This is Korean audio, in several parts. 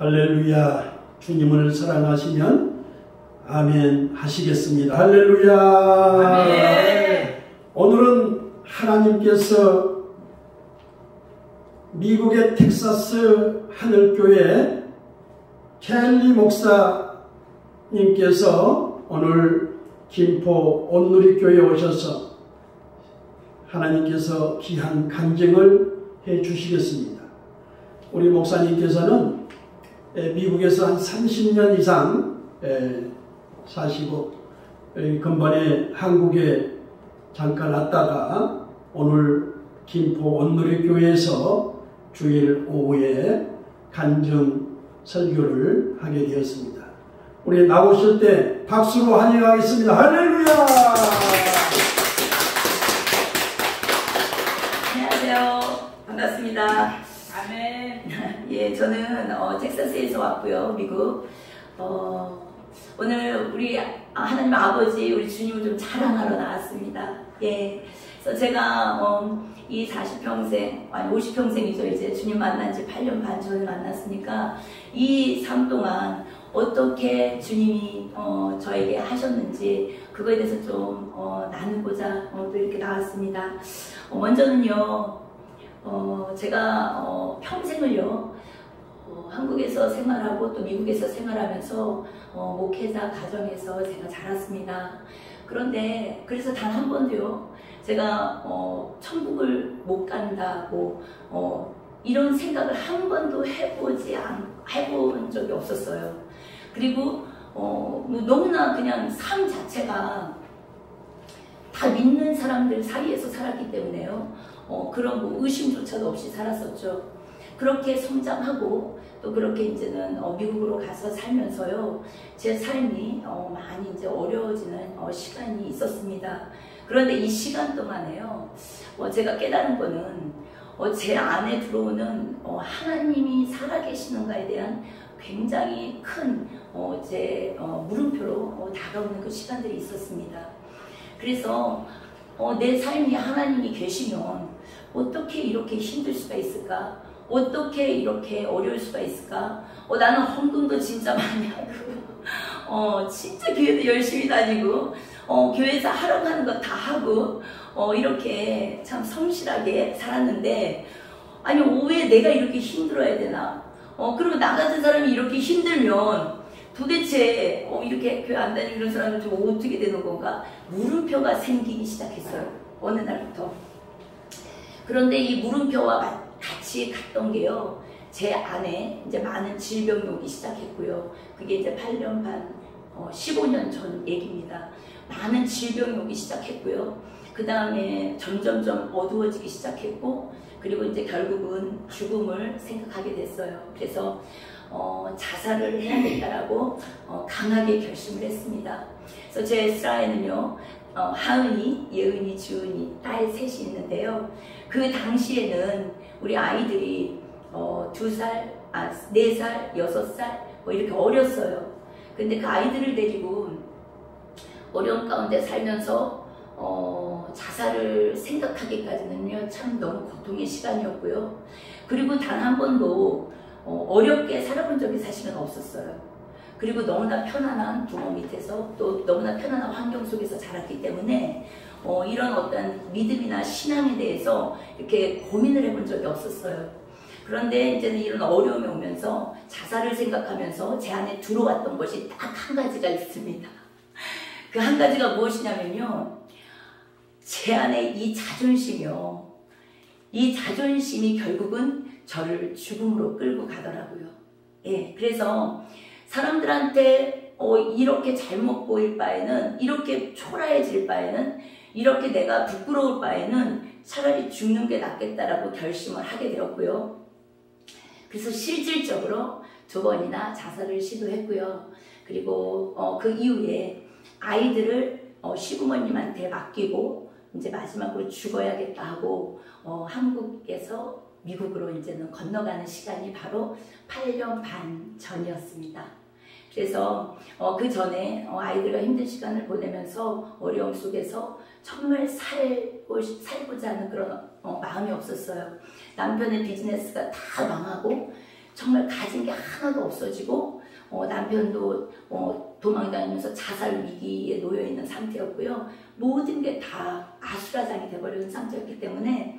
할렐루야. 주님을 사랑하시면 아멘 하시겠습니다. 할렐루야. 아멘. 오늘은 하나님께서 미국의 텍사스 하늘교회 켈리 목사님께서 오늘 김포 온누리교회에 오셔서 하나님께서 귀한 간증을 해 주시겠습니다. 우리 목사님께서는 미국에서 한 30년 이상 사시고 근본에 한국에 잠깐 왔다가 오늘 김포 온누리교회에서 주일 오후에 간증 설교를 하게 되었습니다. 우리 나오실 때 박수로 환영하겠습니다. 할렐루야! 안녕하세요. 반갑습니다. 아멘. 예, 저는 텍사스에서 왔고요, 미국. 오늘 우리 하나님 아버지, 우리 주님을 좀 자랑하러 나왔습니다. 예, 그래서 제가 이 40평생, 아니 50평생이죠. 이제 주님 만난 지 8년 반 전에 만났으니까 이 삶 동안 어떻게 주님이 저에게 하셨는지 그거에 대해서 좀 나누고자 또 이렇게 나왔습니다. 먼저는요, 제가 평생을요 한국에서 생활하고 또 미국에서 생활하면서 목회자 가정에서 제가 자랐습니다. 그런데 그래서 단 한 번도요 제가 천국을 못 간다고 이런 생각을 한 번도 해본 적이 없었어요. 그리고 너무나 그냥 삶 자체가 다 믿는 사람들 사이에서 살았기 때문에요. 그런 뭐 의심조차도 없이 살았었죠. 그렇게 성장하고 또 그렇게 이제는 미국으로 가서 살면서요, 제 삶이 많이 이제 어려워지는 시간이 있었습니다. 그런데 이 시간 동안에요, 제가 깨달은 거는 제 안에 들어오는 하나님이 살아계시는가에 대한 굉장히 큰 제 물음표로 다가오는 그 시간들이 있었습니다. 그래서 내 삶이 하나님이 계시면 어떻게 이렇게 힘들 수가 있을까? 어떻게 이렇게 어려울 수가 있을까? 나는 헌금도 진짜 많이 하고 진짜 교회도 열심히 다니고 교회에서 하라고 하는 거 다 하고 이렇게 참 성실하게 살았는데, 아니 왜 내가 이렇게 힘들어야 되나? 그리고 나 같은 사람이 이렇게 힘들면 도대체 이렇게 교회 안 다니는 사람은 좀 어떻게 되는 건가? 물음표가 생기기 시작했어요. 어느 날부터. 그런데 이 물음표와 같이 갔던 게요, 제 안에 이제 많은 질병이 오기 시작했고요. 그게 이제 8년 반, 15년 전 얘기입니다. 많은 질병이 오기 시작했고요. 그 다음에 점점점 어두워지기 시작했고, 그리고 이제 결국은 죽음을 생각하게 됐어요. 그래서 자살을 해야겠다라고 강하게 결심을 했습니다. 그래서 제 슬라에는요, 하은이, 예은이, 주은이 딸 셋이 있는데요. 그 당시에는 우리 아이들이 2살, 4살, 6살 뭐 이렇게 어렸어요. 근데 그 아이들을 데리고 어려운 가운데 살면서 자살을 생각하기까지는요 참 너무 고통의 시간이었고요. 그리고 단 한 번도 어렵게 살아본 적이 사실은 없었어요. 그리고 너무나 편안한 부모 밑에서 또 너무나 편안한 환경 속에서 자랐기 때문에 이런 어떤 믿음이나 신앙에 대해서 이렇게 고민을 해본 적이 없었어요. 그런데 이제는 이런 어려움이 오면서 자살을 생각하면서 제 안에 들어왔던 것이 딱 한 가지가 있습니다. 그 한 가지가 무엇이냐면요, 제 안에 이 자존심이요, 이 자존심이 결국은 저를 죽음으로 끌고 가더라고요. 예, 그래서 사람들한테 이렇게 잘못 보일 바에는, 이렇게 초라해질 바에는, 이렇게 내가 부끄러울 바에는 차라리 죽는 게 낫겠다라고 결심을 하게 되었고요. 그래서 실질적으로 2번이나 자살을 시도했고요. 그리고 그 이후에 아이들을 시부모님한테 맡기고 이제 마지막으로 죽어야겠다 하고 한국에서 미국으로 이제는 건너가는 시간이 바로 8년 반 전이었습니다. 그래서 그 전에 아이들과 힘든 시간을 보내면서 어려움 속에서 정말 살고자 하는 그런 마음이 없었어요. 남편의 비즈니스가 다 망하고 정말 가진 게 하나도 없어지고 남편도 도망다니면서 자살 위기에 놓여 있는 상태였고요. 모든 게 다 아수라장이 돼버리는 상태였기 때문에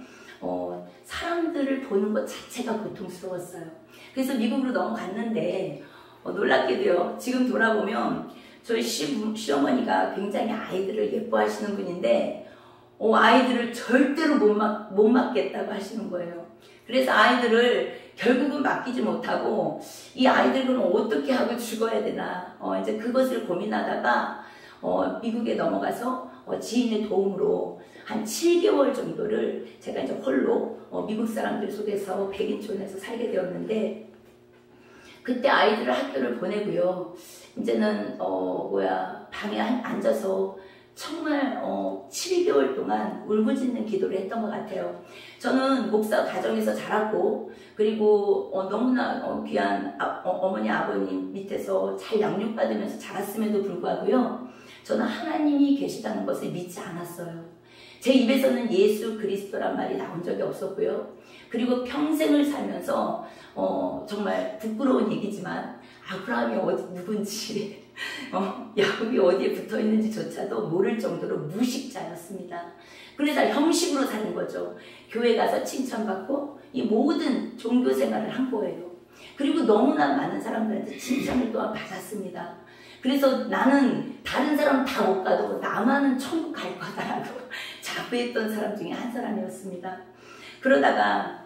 사람들을 보는 것 자체가 고통스러웠어요. 그래서 미국으로 넘어갔는데 놀랍게도요. 지금 돌아보면 저희 시어머니가 굉장히 아이들을 예뻐하시는 분인데 아이들을 절대로 못 맡겠다고 하시는 거예요. 그래서 아이들을 결국은 맡기지 못하고 이 아이들 그럼 어떻게 하고 죽어야 되나 이제 그것을 고민하다가 미국에 넘어가서 지인의 도움으로 한 7개월 정도를 제가 이제 홀로 미국 사람들 속에서 백인촌에서 살게 되었는데 그때 아이들을 학교를 보내고요. 이제는 방에 앉아서 정말 7개월 동안 울부짖는 기도를 했던 것 같아요. 저는 목사 가정에서 자랐고 그리고 너무나 귀한 어머니 아버님 밑에서 잘 양육받으면서 자랐음에도 불구하고요. 저는 하나님이 계시다는 것을 믿지 않았어요. 제 입에서는 예수 그리스도란 말이 나온 적이 없었고요. 그리고 평생을 살면서 정말 부끄러운 얘기지만 아브라함이 누군지 야곱이 어디에 붙어있는지조차도 모를 정도로 무식자였습니다. 그래서 형식으로 사는 거죠. 교회 가서 칭찬받고 이 모든 종교 생활을 한 거예요. 그리고 너무나 많은 사람들한테 칭찬을 또한 받았습니다. 그래서 나는 다른 사람 다 못 가도 나만은 천국 갈 거다라고 자부했던 사람 중에 한 사람이었습니다. 그러다가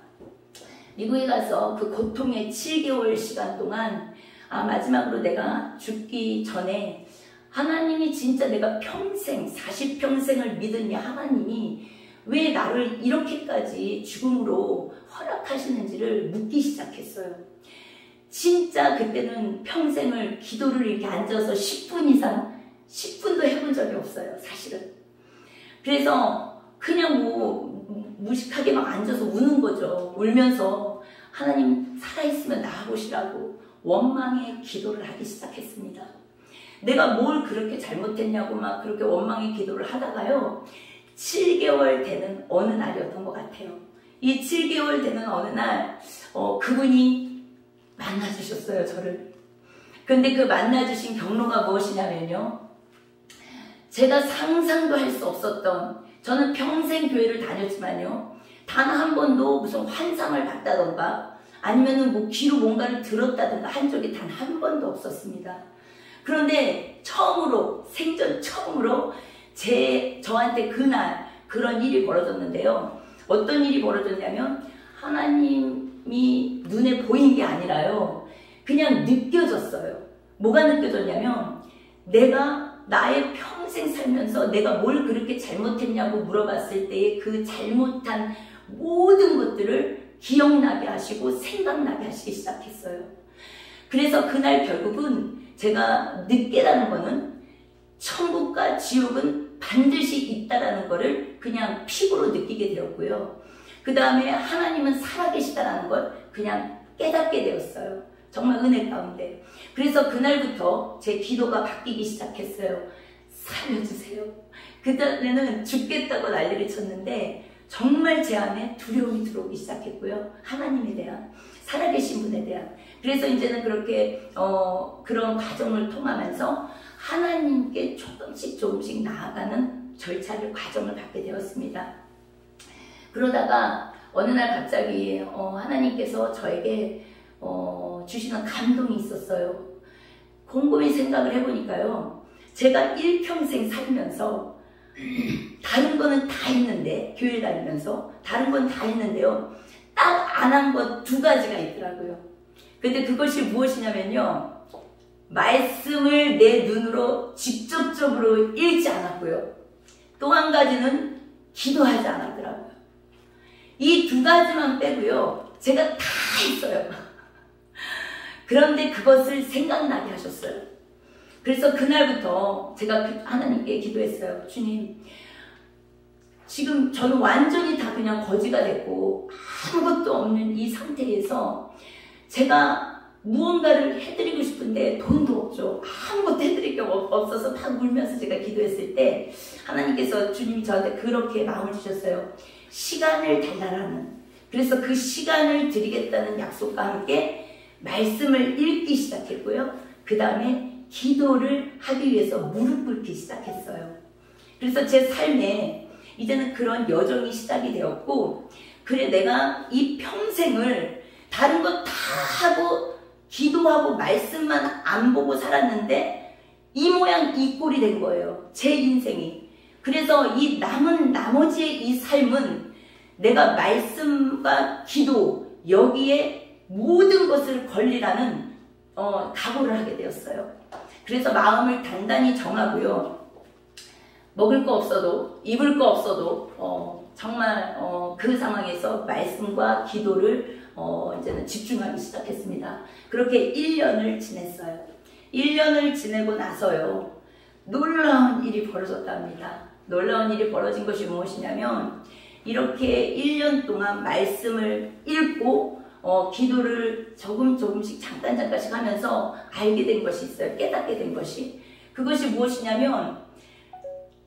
미국에 가서 그 고통의 7개월 시간 동안 마지막으로 내가 죽기 전에 하나님이 진짜 내가 평생 40평생을 믿은 이 하나님이 왜 나를 이렇게까지 죽음으로 허락하시는지를 묻기 시작했어요. 진짜 그때는 평생을 기도를 이렇게 앉아서 10분 이상 10분도 해본 적이 없어요. 사실은. 그래서 그냥 무식하게 막 앉아서 우는 거죠. 울면서 하나님 살아있으면 나와보시라고 원망의 기도를 하기 시작했습니다. 내가 뭘 그렇게 잘못했냐고 막 그렇게 원망의 기도를 하다가요. 7개월 되는 어느 날이었던 것 같아요. 이 7개월 되는 어느 날 그분이 만나주셨어요. 저를. 근데 그 만나주신 경로가 무엇이냐면요. 제가 상상도 할 수 없었던 저는 평생 교회를 다녔지만요. 단 한 번도 무슨 환상을 봤다던가 아니면은 귀로 뭔가를 들었다든가 한 적이 단 한 번도 없었습니다. 그런데 처음으로 생전 처음으로 저한테 그날 그런 일이 벌어졌는데요. 어떤 일이 벌어졌냐면 하나님이 눈에 보인 게 아니라요. 그냥 느껴졌어요. 뭐가 느껴졌냐면 내가 나의 평생 살면서 내가 뭘 그렇게 잘못했냐고 물어봤을 때의 그 잘못한 모든 것들을 기억나게 하시고 생각나게 하시기 시작했어요. 그래서 그날 결국은 제가 깨달은 거는 천국과 지옥은 반드시 있다라는 거를 그냥 피부로 느끼게 되었고요. 그 다음에 하나님은 살아계시다라는 걸 그냥 깨닫게 되었어요. 정말 은혜 가운데. 그래서 그날부터 제 기도가 바뀌기 시작했어요. 살려주세요. 그때는 죽겠다고 난리를 쳤는데 정말 제 안에 두려움이 들어오기 시작했고요. 하나님에 대한, 살아계신 분에 대한. 그래서 이제는 그렇게 그런 과정을 통하면서 하나님께 조금씩 나아가는 과정을 갖게 되었습니다. 그러다가 어느 날 갑자기 하나님께서 저에게 주시는 감동이 있었어요. 곰곰이 생각을 해보니까요. 제가 일평생 살면서 다른 거는 다 했는데, 교회 다니면서 다른 건 다 했는데요. 딱 안 한 것 2가지가 있더라고요. 근데 그것이 무엇이냐면요. 말씀을 내 눈으로 직접적으로 읽지 않았고요. 또 한 가지는 기도하지 않았더라고요. 이 2가지만 빼고요. 제가 다 했어요. 그런데 그것을 생각나게 하셨어요. 그래서 그날부터 제가 하나님께 기도했어요. 주님, 지금 저는 완전히 다 그냥 거지가 됐고 아무것도 없는 이 상태에서 제가 무언가를 해드리고 싶은데 돈도 없죠. 아무것도 해드릴 게 없어서 막 울면서 제가 기도했을 때 하나님께서 주님이 저한테 그렇게 마음을 주셨어요. 시간을 달라라는. 그래서 그 시간을 드리겠다는 약속과 함께 말씀을 읽기 시작했고요. 그 다음에 기도를 하기 위해서 무릎 꿇기 시작했어요. 그래서 제 삶에 이제는 그런 여정이 시작이 되었고, 그래 내가 이 평생을 다른 거 다 하고 기도하고 말씀만 안 보고 살았는데 이 모양 이 꼴이 된 거예요. 제 인생이. 그래서 이 남은 나머지의 이 삶은 내가 말씀과 기도 여기에 모든 것을 걸리라는 각오를 하게 되었어요. 그래서 마음을 단단히 정하고요. 먹을 거 없어도 입을 거 없어도 정말 그 상황에서 말씀과 기도를 이제는 집중하기 시작했습니다. 그렇게 1년을 지냈어요. 1년을 지내고 나서요. 놀라운 일이 벌어졌답니다. 놀라운 일이 벌어진 것이 무엇이냐면 이렇게 1년 동안 말씀을 읽고 기도를 조금씩 잠깐씩 하면서 알게 된 것이 있어요. 깨닫게 된 것이. 그것이 무엇이냐면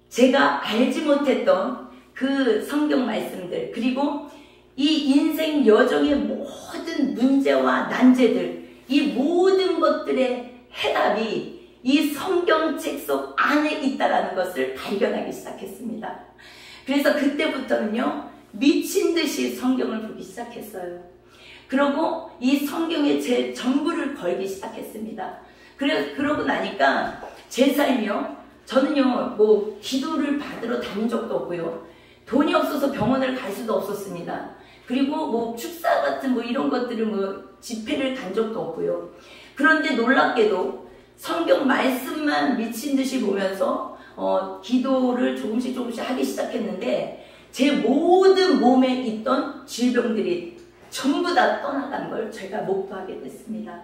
제가 알지 못했던 그 성경 말씀들, 그리고 이 인생 여정의 모든 문제와 난제들, 이 모든 것들의 해답이 이 성경책 속 안에 있다라는 것을 발견하기 시작했습니다. 그래서 그때부터는요, 미친 듯이 성경을 보기 시작했어요. 그러고 이 성경에 제 전부를 걸기 시작했습니다. 그러고 나니까 제 삶이요, 저는요, 뭐 기도를 받으러 다닌 적도 없고요, 돈이 없어서 병원을 갈 수도 없었습니다. 그리고 뭐 축사 같은 뭐 이런 것들을 뭐 집회를 간 적도 없고요. 그런데 놀랍게도 성경 말씀만 미친 듯이 보면서 기도를 조금씩 하기 시작했는데 제 모든 몸에 있던 질병들이 전부 다 떠나간 걸 제가 목도하게 됐습니다.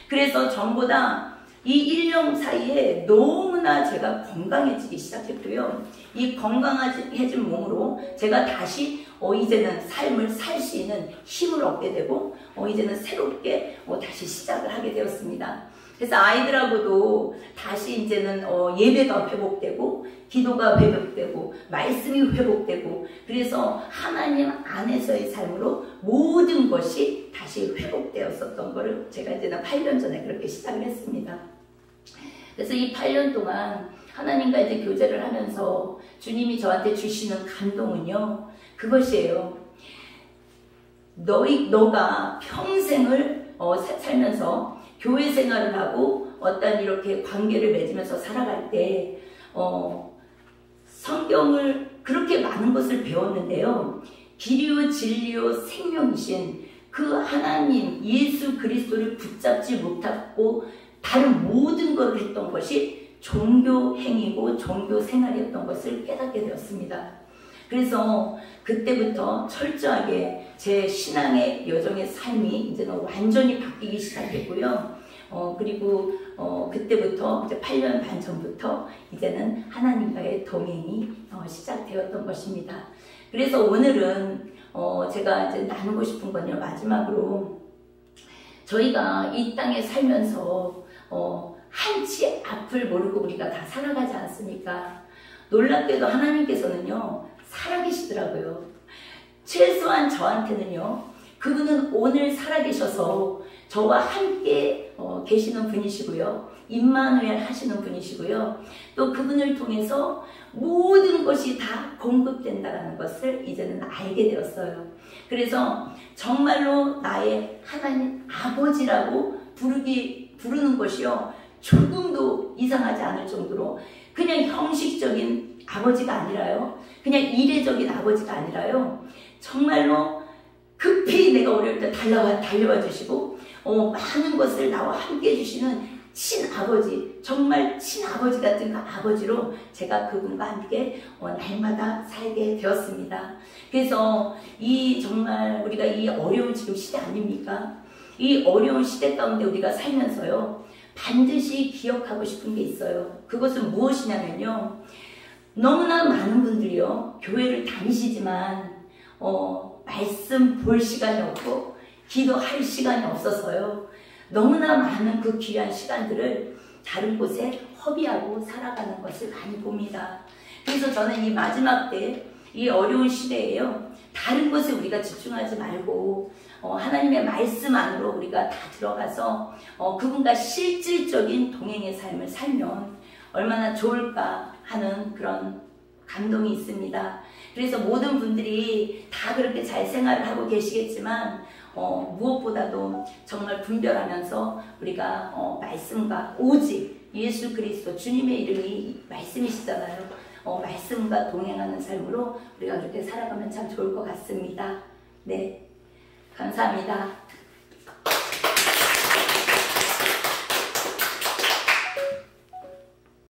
그래서 전부 다 이 1년 사이에 너무나 제가 건강해지기 시작했고요. 이 건강해진 몸으로 제가 다시 이제는 삶을 살 수 있는 힘을 얻게 되고 이제는 새롭게 다시 시작을 하게 되었습니다. 그래서 아이들하고도 다시 이제는 예배가 회복되고 기도가 회복되고 말씀이 회복되고, 그래서 하나님 안에서의 삶으로 모든 것이 다시 회복되었었던 거를 제가 이제는 8년 전에 그렇게 시작을 했습니다. 그래서 이 8년 동안 하나님과 이제 교제를 하면서 주님이 저한테 주시는 감동은요, 그것이에요. 너가 평생을 살면서 교회 생활을 하고 어떤 이렇게 관계를 맺으면서 살아갈 때 성경을 그렇게 많은 것을 배웠는데요, 길이요 진리요 생명이신 그 하나님 예수 그리스도를 붙잡지 못하고 다른 모든 것을 했던 것이 종교 행위고 종교 생활이었던 것을 깨닫게 되었습니다. 그래서 그때부터 철저하게 제 신앙의 여정의 삶이 이제는 완전히 바뀌기 시작했고요. 그리고 그때부터 이제 8년 반 전부터 이제는 하나님과의 동행이 시작되었던 것입니다. 그래서 오늘은 제가 이제 나누고 싶은 건요, 마지막으로 저희가 이 땅에 살면서 한치 앞을 모르고 우리가 다 살아가지 않습니까? 놀랍게도 하나님께서는요, 살아계시더라고요. 최소한 저한테는요, 그분은 오늘 살아계셔서 저와 함께 계시는 분이시고요, 임마누엘 하시는 분이시고요, 또 그분을 통해서 모든 것이 다 공급된다는 것을 이제는 알게 되었어요. 그래서 정말로 나의 하나님 아버지라고 부르는 것이요, 조금도 이상하지 않을 정도로 그냥 형식적인 아버지가 아니라요, 그냥 이례적인 아버지가 아니라요, 정말로 급히 내가 어려울 때 달려와 주시고 많은 것을 나와 함께 해주시는 친아버지, 정말 친아버지 같은 그 아버지로 제가 그분과 함께 날마다 살게 되었습니다. 그래서 정말 우리가 이 어려운 지금 시대 아닙니까? 이 어려운 시대 가운데 우리가 살면서요, 반드시 기억하고 싶은 게 있어요. 그것은 무엇이냐면요, 너무나 많은 분들이요, 교회를 다니시지만 말씀 볼 시간이 없고 기도할 시간이 없어서요, 너무나 많은 그 귀한 시간들을 다른 곳에 허비하고 살아가는 것을 많이 봅니다. 그래서 저는 이 마지막 때 이 어려운 시대에요. 다른 것에 우리가 집중하지 말고 하나님의 말씀 안으로 우리가 다 들어가서 그분과 실질적인 동행의 삶을 살면 얼마나 좋을까 하는 그런 감동이 있습니다. 그래서 모든 분들이 다 그렇게 잘 생활을 하고 계시겠지만 무엇보다도 정말 분별하면서 우리가 말씀과 오직 예수 그리스도 주님의 이름이 말씀이시잖아요. 말씀과 동행하는 삶으로 우리가 그렇게 살아가면 참 좋을 것 같습니다. 네, 감사합니다.